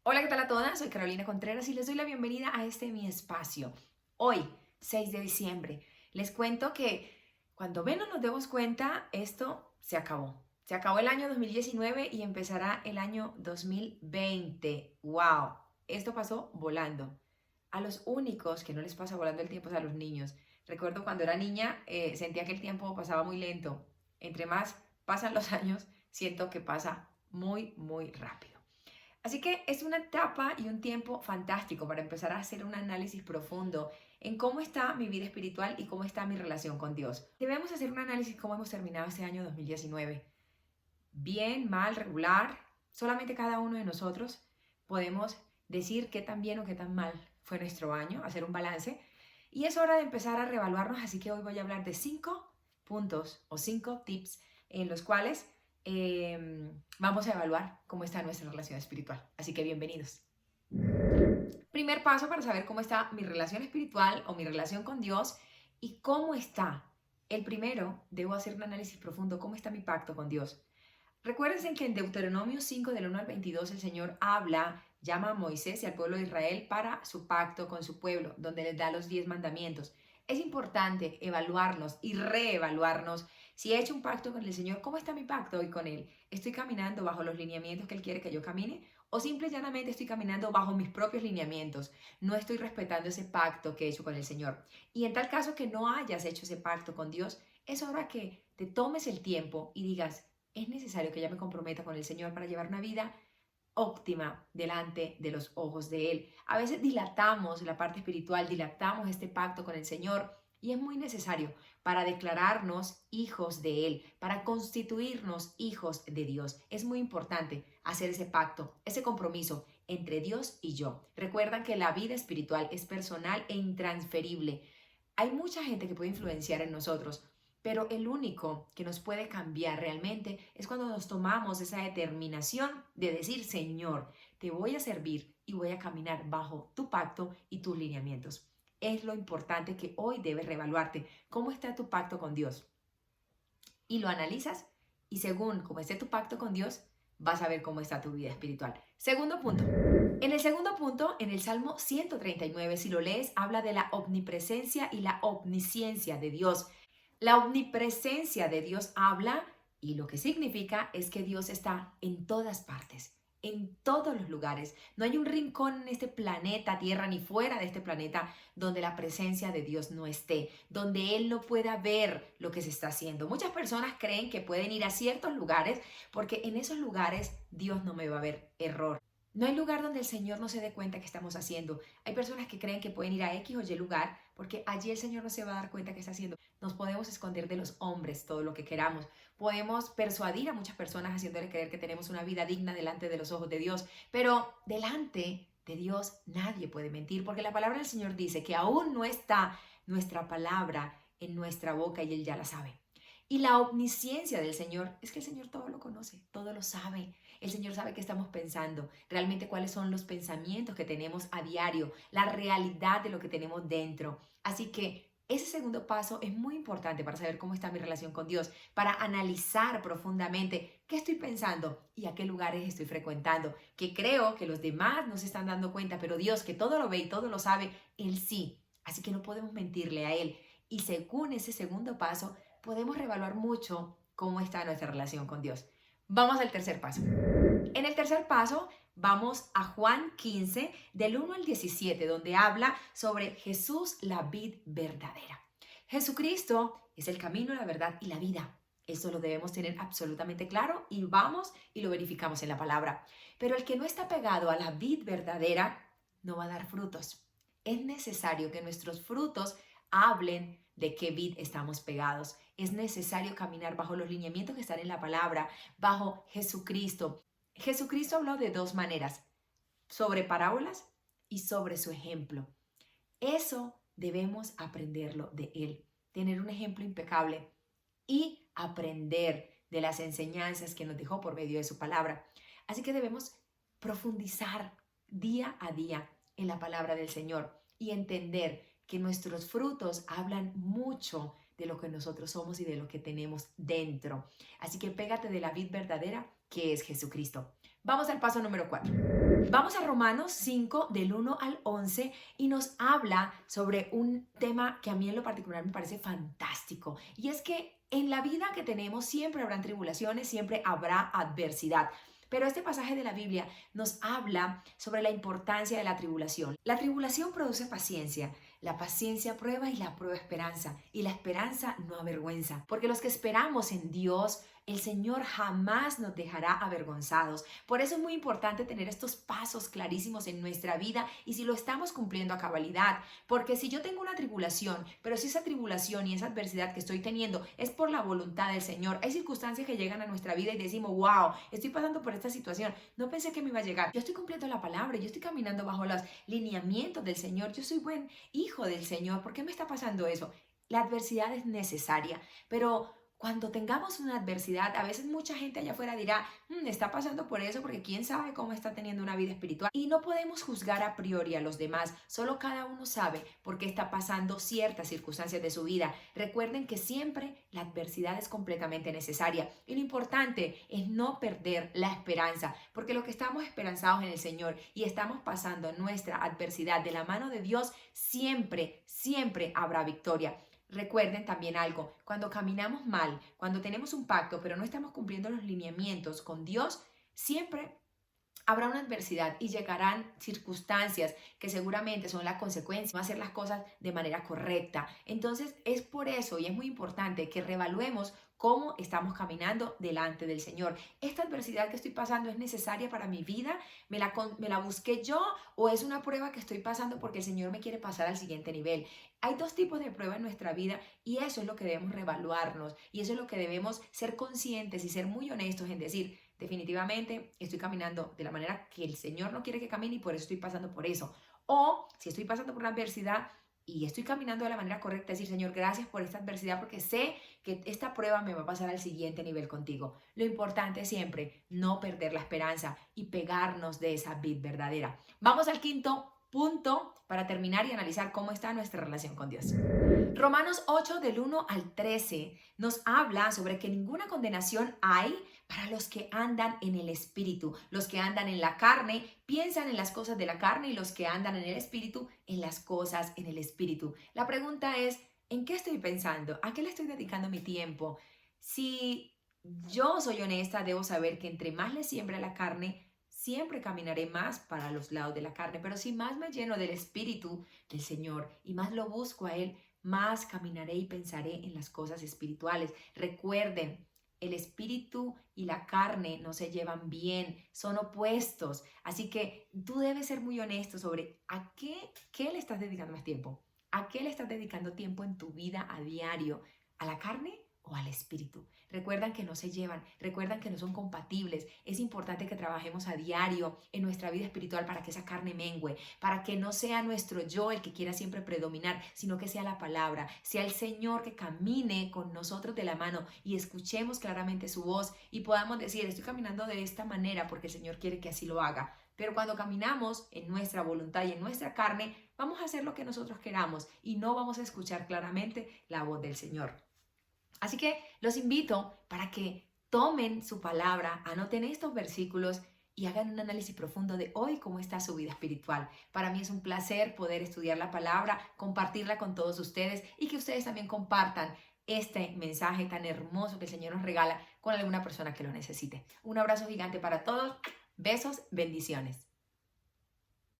Hola, ¿qué tal a todas? Soy Carolina Contreras y les doy la bienvenida a este mi espacio. Hoy, 6 de diciembre, les cuento que cuando menos nos demos cuenta, esto se acabó. Se acabó el año 2019 y empezará el año 2020. ¡Wow! Esto pasó volando. A los únicos que no les pasa volando el tiempo es a los niños. Recuerdo cuando era niña, sentía que el tiempo pasaba muy lento. Entre más pasan los años, siento que pasa muy, muy rápido. Así que es una etapa y un tiempo fantástico para empezar a hacer un análisis profundo en cómo está mi vida espiritual y cómo está mi relación con Dios. Debemos hacer un análisis de cómo hemos terminado este año 2019. Bien, mal, regular. Solamente cada uno de nosotros podemos decir qué tan bien o qué tan mal fue nuestro año, hacer un balance. Y es hora de empezar a reevaluarnos, así que hoy voy a hablar de 5 puntos o 5 tips en los cuales vamos a evaluar cómo está nuestra relación espiritual. Así que bienvenidos. Primer paso para saber cómo está mi relación espiritual o mi relación con Dios y cómo está. El primero, debo hacer un análisis profundo, cómo está mi pacto con Dios. Recuérdense que en Deuteronomio 5 del 1 al 22 el Señor llama a Moisés y al pueblo de Israel para su pacto con su pueblo, donde les da los 10 mandamientos. Es importante evaluarnos y reevaluarnos. Si he hecho un pacto con el Señor, ¿cómo está mi pacto hoy con Él? ¿Estoy caminando bajo los lineamientos que Él quiere que yo camine? ¿O simple y llanamente estoy caminando bajo mis propios lineamientos? No estoy respetando ese pacto que he hecho con el Señor. Y en tal caso que no hayas hecho ese pacto con Dios, es hora que te tomes el tiempo y digas, es necesario que ya me comprometa con el Señor para llevar una vida óptima delante de los ojos de Él. A veces dilatamos la parte espiritual, dilatamos este pacto con el Señor y es muy necesario para declararnos hijos de Él, para constituirnos hijos de Dios. Es muy importante hacer ese pacto, ese compromiso entre Dios y yo. Recuerdan que la vida espiritual es personal e intransferible. Hay mucha gente que puede influenciar en nosotros, pero el único que nos puede cambiar realmente es cuando nos tomamos esa determinación de decir, Señor, te voy a servir y voy a caminar bajo tu pacto y tus lineamientos. Es lo importante que hoy debes reevaluarte. ¿Cómo está tu pacto con Dios? Y lo analizas y según cómo esté tu pacto con Dios, vas a ver cómo está tu vida espiritual. Segundo punto. En el segundo punto, en el Salmo 139, si lo lees, habla de la omnipresencia y la omnisciencia de Dios. La omnipresencia de Dios habla y lo que significa es que Dios está en todas partes, en todos los lugares. No hay un rincón en este planeta Tierra ni fuera de este planeta donde la presencia de Dios no esté, donde Él no pueda ver lo que se está haciendo. Muchas personas creen que pueden ir a ciertos lugares porque en esos lugares Dios no me va a ver error. No hay lugar donde el Señor no se dé cuenta que estamos haciendo. Hay personas que creen que pueden ir a X o Y lugar porque allí el Señor no se va a dar cuenta que está haciendo. Nos podemos esconder de los hombres todo lo que queramos. Podemos persuadir a muchas personas haciéndole creer que tenemos una vida digna delante de los ojos de Dios. Pero delante de Dios nadie puede mentir porque la palabra del Señor dice que aún no está nuestra palabra en nuestra boca y Él ya la sabe. Y la omnisciencia del Señor es que el Señor todo lo conoce, todo lo sabe. El Señor sabe qué estamos pensando, realmente cuáles son los pensamientos que tenemos a diario, la realidad de lo que tenemos dentro. Así que ese segundo paso es muy importante para saber cómo está mi relación con Dios, para analizar profundamente qué estoy pensando y a qué lugares estoy frecuentando, que creo que los demás no se están dando cuenta, pero Dios, que todo lo ve y todo lo sabe, Él sí. Así que no podemos mentirle a Él. Y según ese segundo paso, podemos reevaluar mucho cómo está nuestra relación con Dios. Vamos al tercer paso. En el tercer paso, vamos a Juan 15, del 1 al 17, donde habla sobre Jesús, la vid verdadera. Jesucristo es el camino, la verdad y la vida. Eso lo debemos tener absolutamente claro y vamos y lo verificamos en la palabra. Pero el que no está pegado a la vid verdadera no va a dar frutos. Es necesario que nuestros frutos hablen de qué vid estamos pegados. Es necesario caminar bajo los lineamientos que están en la palabra, bajo Jesucristo. Jesucristo habló de dos maneras, sobre parábolas y sobre su ejemplo. Eso debemos aprenderlo de Él, tener un ejemplo impecable y aprender de las enseñanzas que nos dejó por medio de su palabra. Así que debemos profundizar día a día en la palabra del Señor y entender que nuestros frutos hablan mucho de lo que nosotros somos y de lo que tenemos dentro. Así que pégate de la vid verdadera que es Jesucristo. Vamos al paso número 4. Vamos a Romanos 5 del 1 al 11 y nos habla sobre un tema que a mí en lo particular me parece fantástico. Y es que en la vida que tenemos siempre habrán tribulaciones, siempre habrá adversidad. Pero este pasaje de la Biblia nos habla sobre la importancia de la tribulación. La tribulación produce paciencia, la paciencia prueba y la prueba esperanza. Y la esperanza no avergüenza, porque los que esperamos en Dios, el Señor jamás nos dejará avergonzados. Por eso es muy importante tener estos pasos clarísimos en nuestra vida y si lo estamos cumpliendo a cabalidad. Porque si yo tengo una tribulación, pero si esa tribulación y esa adversidad que estoy teniendo es por la voluntad del Señor, hay circunstancias que llegan a nuestra vida y decimos, wow, estoy pasando por esta situación, no pensé que me iba a llegar. Yo estoy cumpliendo la palabra, yo estoy caminando bajo los lineamientos del Señor, yo soy buen hijo del Señor. ¿Por qué me está pasando eso? La adversidad es necesaria, pero cuando tengamos una adversidad, a veces mucha gente allá afuera dirá, está pasando por eso porque quién sabe cómo está teniendo una vida espiritual. Y no podemos juzgar a priori a los demás, solo cada uno sabe por qué está pasando ciertas circunstancias de su vida. Recuerden que siempre la adversidad es completamente necesaria y lo importante es no perder la esperanza, porque lo que estamos esperanzados en el Señor y estamos pasando nuestra adversidad de la mano de Dios, siempre, siempre habrá victoria. Recuerden también algo, cuando caminamos mal, cuando tenemos un pacto, pero no estamos cumpliendo los lineamientos con Dios, siempre habrá una adversidad y llegarán circunstancias que seguramente son la consecuencia de hacer las cosas de manera correcta. Entonces es por eso y es muy importante que reevaluemos cómo estamos caminando delante del Señor. ¿Esta adversidad que estoy pasando es necesaria para mi vida? ¿Me la busqué yo o es una prueba que estoy pasando porque el Señor me quiere pasar al siguiente nivel? Hay dos tipos de pruebas en nuestra vida y eso es lo que debemos reevaluarnos y eso es lo que debemos ser conscientes y ser muy honestos en decir, definitivamente estoy caminando de la manera que el Señor no quiere que camine y por eso estoy pasando por eso. O si estoy pasando por una adversidad y estoy caminando de la manera correcta, decir, Señor, gracias por esta adversidad porque sé que esta prueba me va a pasar al siguiente nivel contigo. Lo importante es siempre no perder la esperanza y pegarnos de esa vid verdadera. Vamos al quinto punto para terminar y analizar cómo está nuestra relación con Dios. Romanos 8 del 1 al 13 nos habla sobre que ninguna condenación hay para los que andan en el Espíritu. Los que andan en la carne piensan en las cosas de la carne y los que andan en el Espíritu en las cosas en el Espíritu. La pregunta es, ¿en qué estoy pensando? ¿A qué le estoy dedicando mi tiempo? Si yo soy honesta, debo saber que entre más le siembra la carne, siempre caminaré más para los lados de la carne. Pero si más me lleno del Espíritu del Señor y más lo busco a Él, más caminaré y pensaré en las cosas espirituales. Recuerden, el espíritu y la carne no se llevan bien, son opuestos. Así que tú debes ser muy honesto sobre qué le estás dedicando más tiempo. ¿A qué le estás dedicando tiempo en tu vida a diario? ¿A la carne o al espíritu? Recuerdan que no se llevan, recuerdan que no son compatibles. Es importante que trabajemos a diario en nuestra vida espiritual para que esa carne mengüe, para que no sea nuestro yo el que quiera siempre predominar, sino que sea la palabra, sea el Señor que camine con nosotros de la mano y escuchemos claramente su voz y podamos decir, estoy caminando de esta manera porque el Señor quiere que así lo haga. Pero cuando caminamos en nuestra voluntad y en nuestra carne, vamos a hacer lo que nosotros queramos y no vamos a escuchar claramente la voz del Señor. Así que los invito para que tomen su palabra, anoten estos versículos y hagan un análisis profundo de hoy cómo está su vida espiritual. Para mí es un placer poder estudiar la palabra, compartirla con todos ustedes y que ustedes también compartan este mensaje tan hermoso que el Señor nos regala con alguna persona que lo necesite. Un abrazo gigante para todos. Besos, bendiciones.